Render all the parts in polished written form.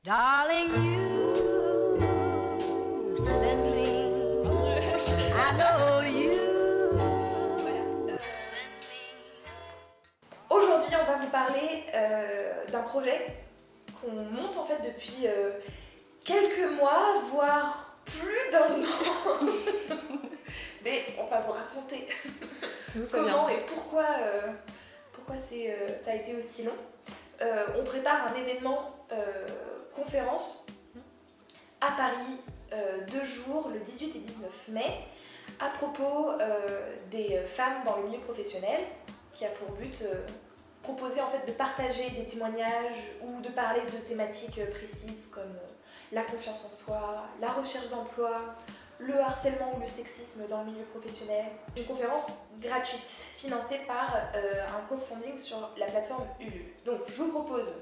Darling, you send me. I know you send me. Aujourd'hui, on va vous parler d'un projet qu'on monte en fait depuis quelques mois, voire plus d'un an. Mais on va vous raconter comment et pourquoi ça a été aussi long. On prépare un événement conférence à Paris 2 jours, le 18 et 19 mai, à propos des femmes dans le milieu professionnel, qui a pour but proposer en fait de partager des témoignages ou de parler de thématiques précises comme la confiance en soi, la recherche d'emploi, le harcèlement ou le sexisme dans le milieu professionnel. Une conférence gratuite financée par un crowdfunding sur la plateforme Ulule. Donc je vous propose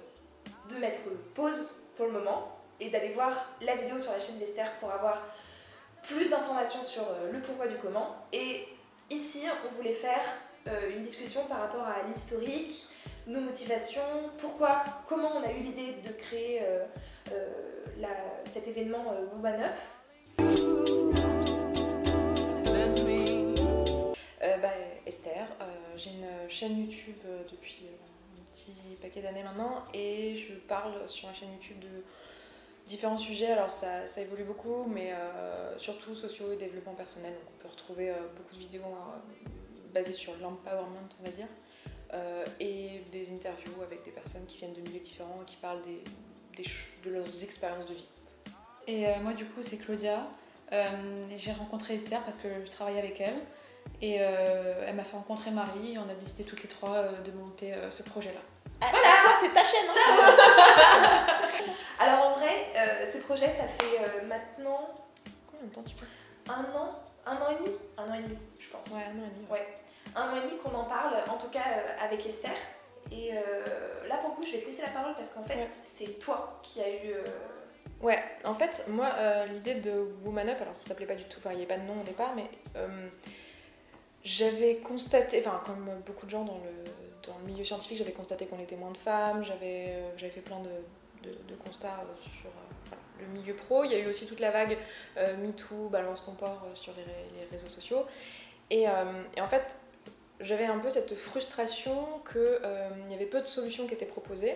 de mettre pause pour le moment et d'aller voir la vidéo sur la chaîne d'Esther pour avoir plus d'informations sur le pourquoi du comment. Et ici on voulait faire une discussion par rapport à l'historique, nos motivations, comment on a eu l'idée de créer cet événement Woman Up. Esther, j'ai une chaîne YouTube depuis un petit paquet d'années maintenant et je parle sur ma chaîne YouTube de différents sujets. Alors ça évolue beaucoup, mais surtout sociaux et développement personnel. Donc on peut retrouver beaucoup de vidéos basées sur l'empowerment, on va dire, et des interviews avec des personnes qui viennent de milieux différents et qui parlent de leurs expériences de vie. Et moi du coup c'est Claudia. J'ai rencontré Esther parce que je travaille avec elle. Et elle m'a fait rencontrer Marie et on a décidé toutes les trois de monter ce projet-là. Voilà, toi c'est ta chaîne hein. Alors en vrai, ce projet ça fait maintenant... Combien de temps tu peux ? Un an et demi je pense. Ouais, 1 an et demi. Ouais. 1 an et demi qu'on en parle, en tout cas avec Esther. Et là pour le coup je vais te laisser la parole parce qu'en fait c'est toi qui as eu... Ouais, en fait moi l'idée de Woman Up, alors ça s'appelait pas du tout, enfin il n'y avait pas de nom au départ, mais... j'avais constaté, enfin comme beaucoup de gens dans le milieu scientifique, j'avais constaté qu'on était moins de femmes, j'avais fait plein de constats sur le milieu pro. Il y a eu aussi toute la vague MeToo, Balance ton porc sur les réseaux sociaux. Et en fait, j'avais un peu cette frustration qu'il y avait peu de solutions qui étaient proposées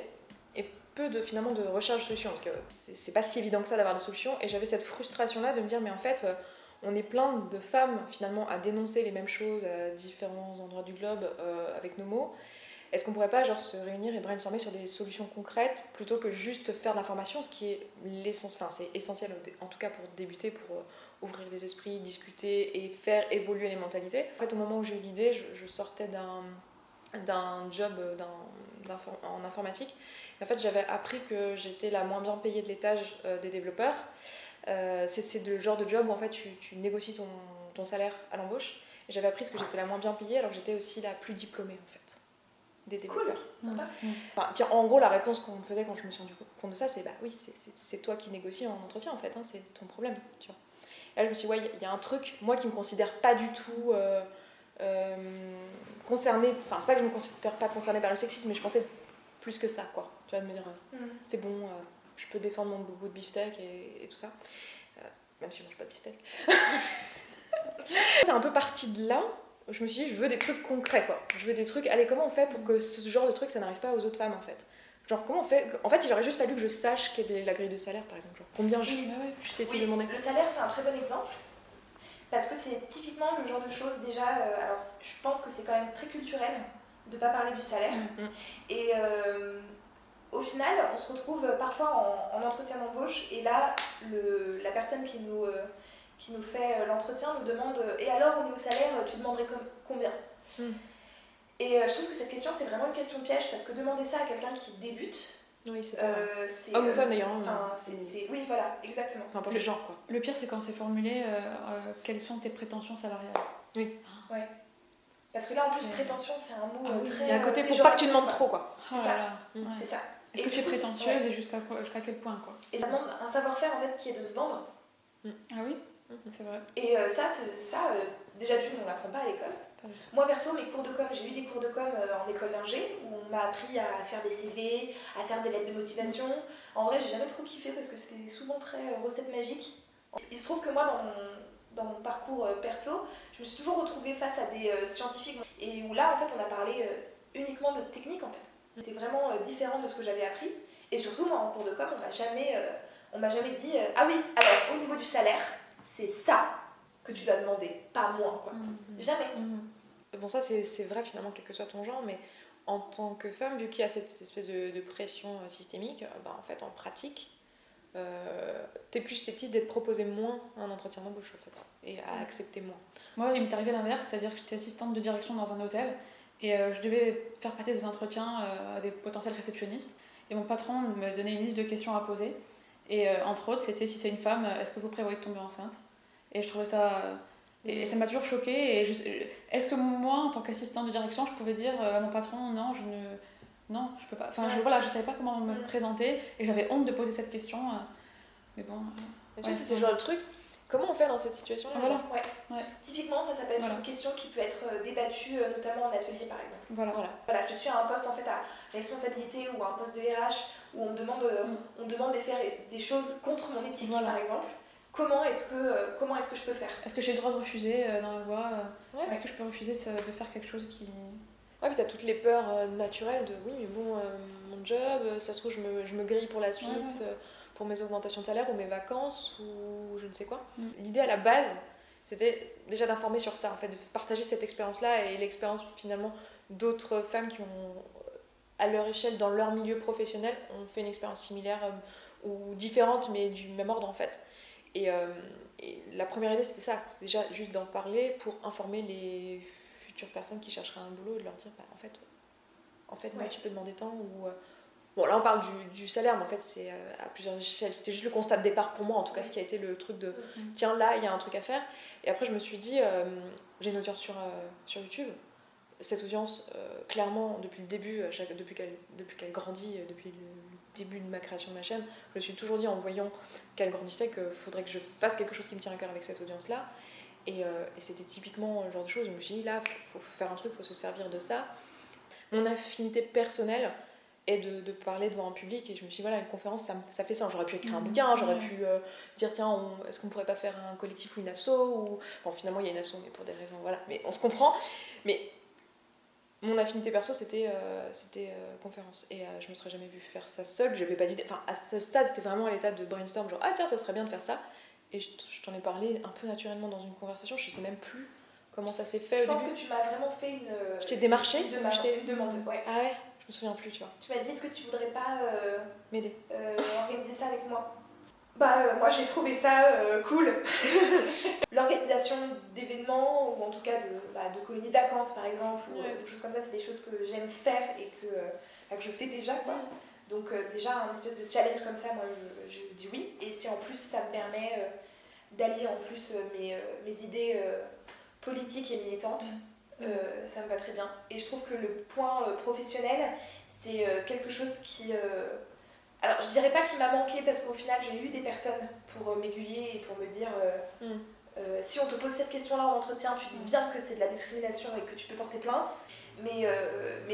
et peu finalement de recherche de solutions, parce que c'est pas si évident que ça d'avoir des solutions. Et j'avais cette frustration-là de me dire, mais en fait... on est plein de femmes finalement à dénoncer les mêmes choses à différents endroits du globe avec nos mots. Est-ce qu'on pourrait pas se réunir et brainstormer sur des solutions concrètes plutôt que juste faire de l'information, ce qui est c'est essentiel en tout cas pour débuter, pour ouvrir les esprits, discuter et faire évoluer les mentalités. En fait, au moment où j'ai eu l'idée, je sortais d'un job en informatique. Et en fait, j'avais appris que j'étais la moins bien payée de l'étage des développeurs. C'est le genre de job où en fait tu négocies ton salaire à l'embauche. Et j'avais appris que j'étais la moins bien payée alors que j'étais aussi la plus diplômée en fait des développeurs. Cool, sympa. Enfin, puis en gros la réponse qu'on me faisait quand je me suis rendu compte de ça, c'est bah oui, c'est toi qui négocies en entretien en fait, hein, c'est ton problème, tu vois. Et là je me suis dit ouais, il y a un truc, moi qui me considère pas du tout concernée, enfin c'est pas que je me considère pas concernée par le sexisme, mais je pensais plus que ça quoi, tu vois, de me dire c'est bon, je peux défendre mon bout de beefsteak et tout ça, même si je mange pas de beefsteak. C'est un peu parti de là. Je me suis dit, je veux des trucs concrets quoi. Je veux des trucs, allez, comment on fait pour que ce genre de truc ça n'arrive pas aux autres femmes en fait. Genre, comment on fait ? En fait, il aurait juste fallu que je sache quelle est la grille de salaire par exemple. Genre, combien je sais te demander. Le salaire, c'est un très bon exemple. Parce que c'est typiquement le genre de choses déjà. Alors, je pense que c'est quand même très culturel de ne pas parler du salaire. Et au final, on se retrouve parfois en entretien d'embauche. Et là, la personne qui nous fait l'entretien nous demande et alors, au niveau salaire, tu demanderais combien ? Et je trouve que cette question, c'est vraiment une question piège parce que demander ça à quelqu'un qui débute. Oui, c'est pas. Homme ou femme d'ailleurs. Oui, voilà, exactement. Enfin, pas le genre quoi. Le pire, c'est quand c'est formulé quelles sont tes prétentions salariales. Oui. Ouais. Parce que là, en plus, prétention, c'est un mot très. Il y a un côté pour pas que tu demandes trop quoi. C'est ça. C'est ça. Est-ce que tu es prétentieuse et jusqu'à quel point quoi. Et ça demande un savoir-faire en fait qui est de se vendre. Ah oui, c'est vrai. Et ça, déjà d'une, on l'apprend pas à l'école. Pas du tout. Moi perso, mes cours de com, j'ai eu des cours de com en école d'ingé où on m'a appris à faire des CV, à faire des lettres de motivation. En vrai, j'ai jamais trop kiffé parce que c'était souvent très recette magique. Il se trouve que moi, dans mon parcours perso, je me suis toujours retrouvée face à des scientifiques et où là, en fait, on a parlé uniquement de technique en fait. C'était vraiment différent de ce que j'avais appris. Et surtout, moi, en cours de com, on m'a jamais dit ah oui, alors au niveau du salaire, c'est ça que tu dois demander, pas moins quoi. Jamais. Bon, ça c'est vrai finalement, quel que soit ton genre, mais en tant que femme, vu qu'il y a cette espèce de pression systémique, bah, en fait, en pratique, t'es plus susceptible d'être proposé moins à un entretien d'embauche, en fait, et à accepter moins. Moi, il m'est arrivé l'inverse, c'est-à-dire que j'étais assistante de direction dans un hôtel et je devais faire passer des entretiens à des potentiels réceptionnistes. Et mon patron me donnait une liste de questions à poser. Et entre autres, c'était si c'est une femme, est-ce que vous prévoyez de tomber enceinte? Et je trouvais ça. Et ça m'a toujours choquée. Est-ce que moi, en tant qu'assistante de direction, je pouvais dire à mon patron non, non, je peux pas. Enfin, je savais pas comment me présenter et j'avais honte de poser cette question. Mais bon. Tu sais, c'est ce genre de truc. Comment on fait dans cette situation-là? Voilà. Ouais. Typiquement, ça peut être une question qui peut être débattue, notamment en atelier par exemple. Voilà. Voilà, je suis à un poste en fait à responsabilité ou à un poste de RH où on me demande de faire des choses contre mon éthique par exemple. Comment est-ce que je peux faire? Est-ce que j'ai le droit de refuser dans la loi? Est-ce que je peux refuser de faire quelque chose qui... Ouais, puis t'as toutes les peurs naturelles de oui, mais bon, mon job, ça se trouve, je me grille pour la suite, pour mes augmentations de salaire ou mes vacances ou je ne sais quoi. L'idée à la base, c'était déjà d'informer sur ça, en fait, de partager cette expérience-là et l'expérience finalement d'autres femmes qui ont, à leur échelle, dans leur milieu professionnel, ont fait une expérience similaire ou différente, mais du même ordre en fait. Et la première idée, c'était ça, c'est déjà juste d'en parler pour informer les futures personnes qui chercheraient un boulot et de leur dire, bah, en fait non, tu peux demander tant ou... Bon, là on parle du salaire, mais en fait c'est à plusieurs échelles. C'était juste le constat de départ pour moi, en tout cas, ce qui a été le truc de tiens, là il y a un truc à faire. Et après je me suis dit, j'ai une audience sur YouTube. Cette audience, clairement, depuis le début, depuis qu'elle grandit, depuis le début de ma création de ma chaîne, je me suis toujours dit en voyant qu'elle grandissait qu'il faudrait que je fasse quelque chose qui me tient à cœur avec cette audience-là. Et c'était typiquement le genre de choses où je me suis dit, là, il faut faire un truc, il faut se servir de ça. Mon affinité personnelle est de parler devant un public, et je me suis dit, voilà, une conférence, ça fait ça. J'aurais pu écrire un bouquin, j'aurais pu dire, tiens, est-ce qu'on pourrait pas faire un collectif ou une asso ou... Bon, finalement, il y a une asso, mais pour des raisons, voilà, mais on se comprend. Mais mon affinité perso, c'était conférence. Et je me serais jamais vue faire ça seule. Je n'avais pas d'idée. Enfin, à ce stade, c'était vraiment à l'état de brainstorm, genre, ah tiens, ça serait bien de faire ça. Et je t'en ai parlé un peu naturellement dans une conversation. Je sais même plus comment ça s'est fait. Je pense que tu m'as vraiment fait une. Je t'ai démarché. Une demande, ouais. Ah ouais, je me souviens plus, tu vois. Tu m'as dit, est-ce que tu voudrais pas m'aider, organiser ça avec moi? Moi j'ai trouvé ça cool. L'organisation d'événements ou en tout cas de colonies de vacances par exemple ou de choses comme ça, c'est des choses que j'aime faire et que je fais déjà quoi. Donc déjà un espèce de challenge comme ça, moi je dis oui. Et si en plus ça me permet d'allier en plus mes idées politiques et militantes, ça me va très bien. Et je trouve que le point professionnel, c'est quelque chose qui... Alors, je dirais pas qu'il m'a manqué parce qu'au final, j'ai eu des personnes pour m'aiguiller et pour me dire si on te pose cette question-là en entretien, tu dis bien que c'est de la discrimination et que tu peux porter plainte. Mais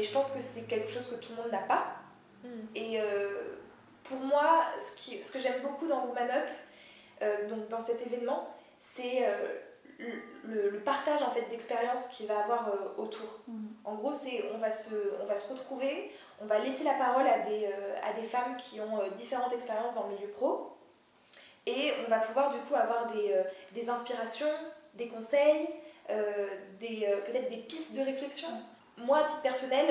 je pense que c'est quelque chose que tout le monde n'a pas. Et pour moi, ce que j'aime beaucoup dans Woman Up, donc dans cet événement, c'est le partage en fait, d'expériences qu'il va avoir autour. En gros, on va se retrouver. On va laisser la parole à des femmes qui ont différentes expériences dans le milieu pro et on va pouvoir du coup avoir des inspirations, des conseils, peut-être des pistes de réflexion. Moi, à titre personnel,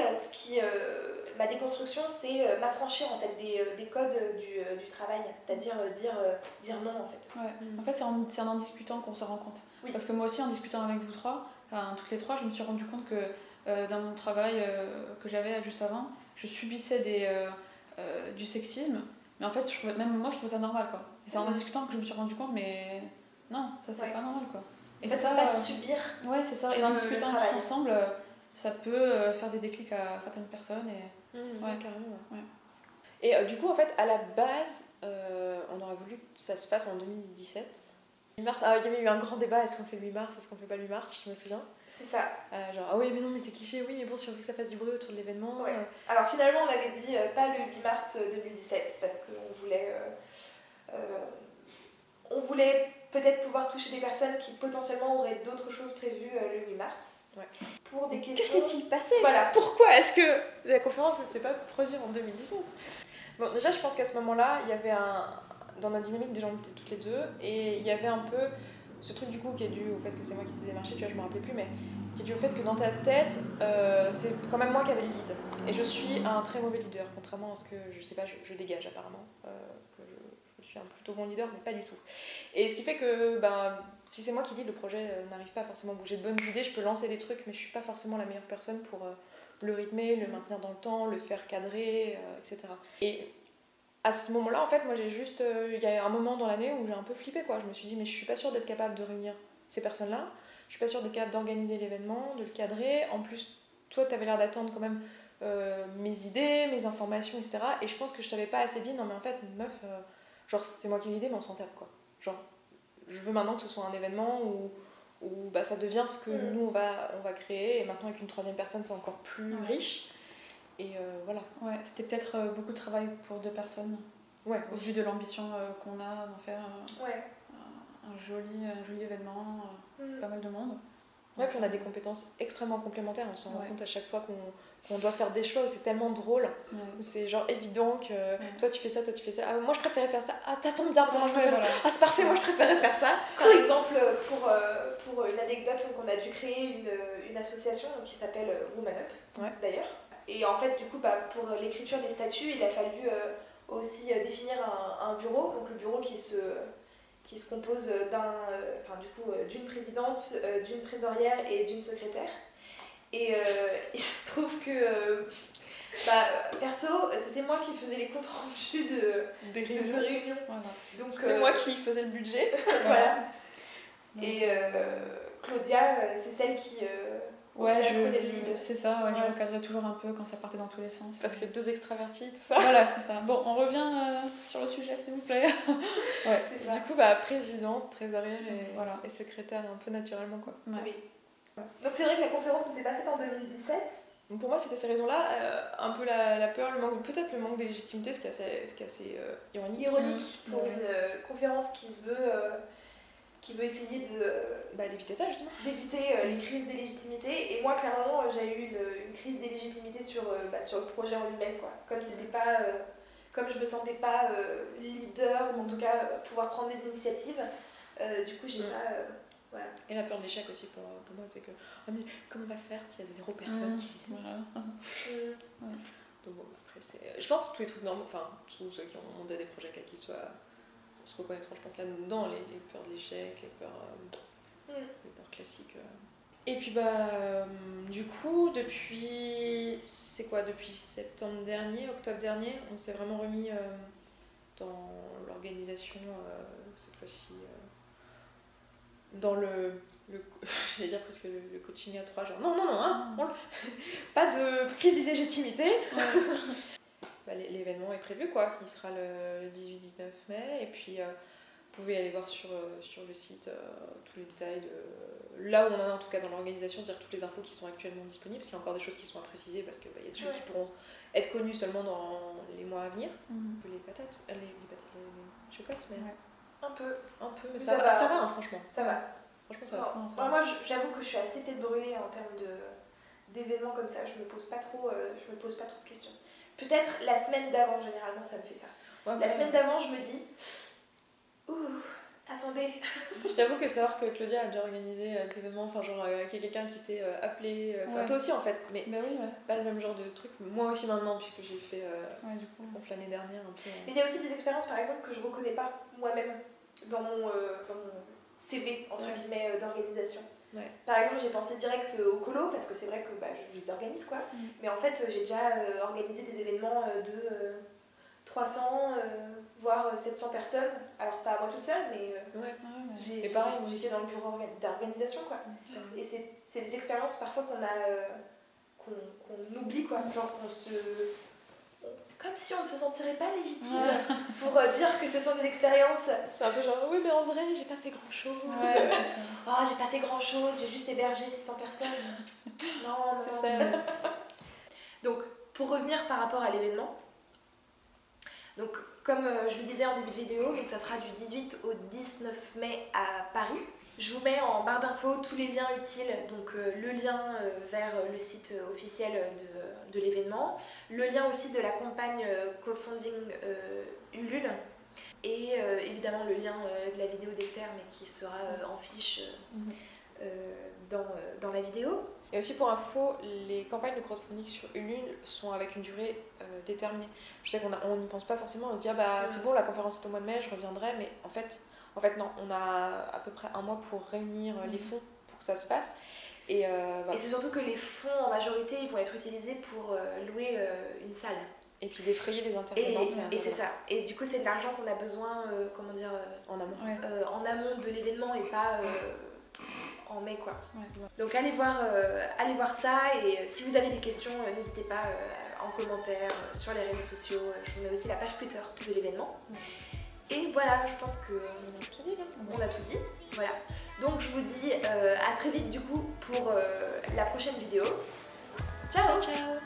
ma déconstruction, c'est m'affranchir en fait, des codes du travail, c'est-à-dire dire non en fait. Ouais. En fait, c'est en discutant qu'on se rend compte. Oui. Parce que moi aussi, en discutant avec vous toutes les trois, je me suis rendu compte que dans mon travail que j'avais juste avant, je subissais du sexisme, mais en fait, même moi, je trouve ça normal, quoi. Et c'est en discutant que je me suis rendu compte, mais non, ça c'est pas normal, quoi. Et ça, c'est pas subir. Ouais, c'est ça. Et en discutant ensemble, ça peut faire des déclics à certaines personnes. Et... carrément. Ouais. Et du coup, en fait, à la base, on aurait voulu que ça se fasse en 2017. 8 mars, ah, il y avait eu un grand débat, est-ce qu'on fait le 8 mars, est-ce qu'on fait pas le 8 mars, je me souviens. C'est ça. Genre, ah oui, mais non, mais c'est cliché, oui, mais bon, si on veut que ça fasse du bruit autour de l'événement. Ouais. Alors finalement, on avait dit pas le 8 mars 2017 parce qu'on voulait peut-être pouvoir toucher des personnes qui potentiellement auraient d'autres choses prévues le 8 mars. Ouais. Pour des questions. Que s'est-il passé? Voilà. Pourquoi est-ce que la conférence ne s'est pas produite en 2017? Bon, déjà, je pense qu'à ce moment-là, il y avait dans notre dynamique, déjà on était toutes les deux, et il y avait un peu ce truc du coup qui est dû au fait que c'est moi qui s'est démarché, tu vois, je me rappelais plus, mais qui est dû au fait que dans ta tête, c'est quand même moi qui avais le lead. Et je suis un très mauvais leader, contrairement à ce que, je sais pas, je dégage apparemment, que je suis un plutôt bon leader, mais pas du tout. Et ce qui fait que si c'est moi qui lead, le projet n'arrive pas forcément à bouger de bonnes idées, je peux lancer des trucs, mais je suis pas forcément la meilleure personne pour le rythmer, le maintenir dans le temps, le faire cadrer, etc. Et à ce moment-là, en fait, moi j'ai juste. Il y a un moment dans l'année où j'ai un peu flippé, quoi. Je me suis dit, mais je suis pas sûre d'être capable de réunir ces personnes-là. Je suis pas sûre d'être capable d'organiser l'événement, de le cadrer. En plus, toi, t'avais l'air d'attendre quand même mes idées, mes informations, etc. Et je pense que je t'avais pas assez dit, non, mais en fait, meuf, genre, c'est moi qui ai l'idée, mais on s'en tape, quoi. Genre, je veux maintenant que ce soit un événement où ça devient ce que nous, on va créer. Et maintenant, avec une troisième personne, c'est encore plus riche. Et voilà. Ouais, c'était peut-être beaucoup de travail pour 2 personnes. Ouais, Au aussi. vu de l'ambition qu'on a d'en faire Ouais. un joli événement, pas mal de monde. Ouais, puis on a des compétences extrêmement complémentaires. On s'en rend Ouais. compte à chaque fois qu'on doit faire des choix où c'est tellement drôle. Ouais. Où c'est genre évident que toi tu fais ça, toi tu fais ça. Ah, moi je préférais faire ça. Ah, ça tombe bien parce que moi je préfère voilà. ça. Ah, c'est parfait, moi je préférais faire ça. Par exemple, pour une anecdote, donc, on a dû créer une association donc, qui s'appelle Woman Up, d'ailleurs. Et en fait, du coup, pour l'écriture des statuts, il a fallu aussi définir un bureau. Donc le bureau qui se compose d'une présidente, d'une trésorière et d'une secrétaire. Et il se trouve que, perso, c'était moi qui faisais les comptes rendus Des de réunions. réunions. Voilà. Donc, C'était moi qui faisais le budget. voilà. Donc, Et Claudia, c'est celle qui ouais, prenait le lead. c'est ça, Ouais, je recadrais toujours un peu quand ça partait dans tous les sens. Parce que 2 extravertis, tout ça. Voilà, c'est ça. Bon, on revient sur le sujet, s'il vous plaît. Ouais. C'est ça. Du coup, présidente, trésorière Voilà. et secrétaire un peu naturellement, quoi. Ouais. Oui. Donc c'est vrai que la conférence n'était pas faite en 2017. Donc pour moi, c'était ces raisons-là, un peu la peur, peut-être le manque de légitimité, ce qui est assez ironique. Ironique pour Ouais. une conférence qui veut essayer D'éviter ça, justement. d'éviter les crises d'illégitimité. Et moi, clairement, j'ai eu une crise d'illégitimité sur le projet en lui-même, quoi. Comme c'était pas, comme je me sentais pas leader, ou en tout cas pouvoir prendre des initiatives, du coup, j'ai pas. Voilà. Et la peur de l'échec aussi pour moi, c'est que mais comment on va faire s'il y a 0 personne qui... Voilà. Donc bon, après, je pense que tous les trucs normaux, enfin, tous ceux qui ont monté des projets, quels qu'ils soient, se reconnaîtront, je pense, là-dedans, les peurs de l'échec, les peurs classiques. Et puis, du coup, depuis septembre dernier, octobre dernier, on s'est vraiment remis dans l'organisation, cette fois-ci, dans j'allais dire presque le coaching à 3 jours. Non, hein, pas de prise d'illégitimité. L'événement est prévu, quoi. Il sera le 18-19 mai. Et puis, vous pouvez aller voir sur le site tous les détails de là où on en est, en tout cas dans l'organisation, dire toutes les infos qui sont actuellement disponibles, parce qu'il y a encore des choses qui sont à préciser, parce qu'il y a des choses qui pourront être connues seulement dans les mois à venir. Les patates, les chocottes, mais... Ouais. Un peu, mais ça va, hein, franchement. Ça va. Franchement, ça va. Non, moi, j'avoue que je suis assez tête brûlée en termes d'événements comme ça. Je me pose pas trop de questions. Peut-être la semaine d'avant, généralement, ça me fait ça. La semaine d'avant, je me dis, attendez. Je t'avoue que savoir que Claudia a déjà organisé des événements, enfin genre qu'il y a quelqu'un qui s'est appelé, toi aussi en fait, mais pas le même genre de truc. Moi aussi maintenant, puisque j'ai fait du coup. l'année dernière un peu. Mais il y a aussi des expériences, par exemple, que je reconnais pas moi-même dans mon CV entre guillemets d'organisation. Ouais. Par exemple, j'ai pensé direct au colo parce que c'est vrai que je les organise, quoi. Mais en fait, j'ai déjà organisé des événements de 300 voire 700 personnes. Alors pas moi toute seule, mais j'étais dans le bureau d'organisation, quoi. Et c'est des expériences parfois qu'on oublie, quoi. Genre comme si on ne se sentirait pas légitime Ouais. pour dire que ce sont des expériences. C'est un peu genre, oui, mais en vrai, j'ai pas fait grand chose. Ouais, c'est ça. Oh, j'ai pas fait grand chose, j'ai juste hébergé 600 personnes. Non, C'est non. ça. Donc, pour revenir par rapport à l'événement, donc comme je le disais en début de vidéo, donc ça sera du 18 au 19 mai à Paris. Je vous mets en barre d'infos tous les liens utiles, donc le lien vers le site officiel de l'événement, le lien aussi de la campagne crowdfunding Ulule, et évidemment le lien de la vidéo d'Esther, mais qui sera en fiche dans la vidéo. Et aussi pour info, les campagnes de crowdfunding sur Ulule sont avec une durée déterminée. Je sais qu'on n'y pense pas forcément, on se dit ah bah c'est bon, la conférence est au mois de mai, je reviendrai, mais en fait non, on a à peu près un mois pour réunir les fonds pour que ça se fasse. Et, voilà. Et c'est surtout que les fonds en majorité ils vont être utilisés pour louer une salle. Et puis défrayer les intervenants. Et c'est ça. Et du coup c'est de l'argent qu'on a besoin, En amont. Ouais. en amont de l'événement et pas en mai quoi. Ouais. Donc allez voir ça, et si vous avez des questions n'hésitez pas en commentaire sur les réseaux sociaux. Je vous mets aussi la page Twitter de l'événement. Et voilà, je pense que On a tout dit là. on a tout dit. Voilà. Donc je vous dis à très vite du coup pour la prochaine vidéo. Ciao. Ciao.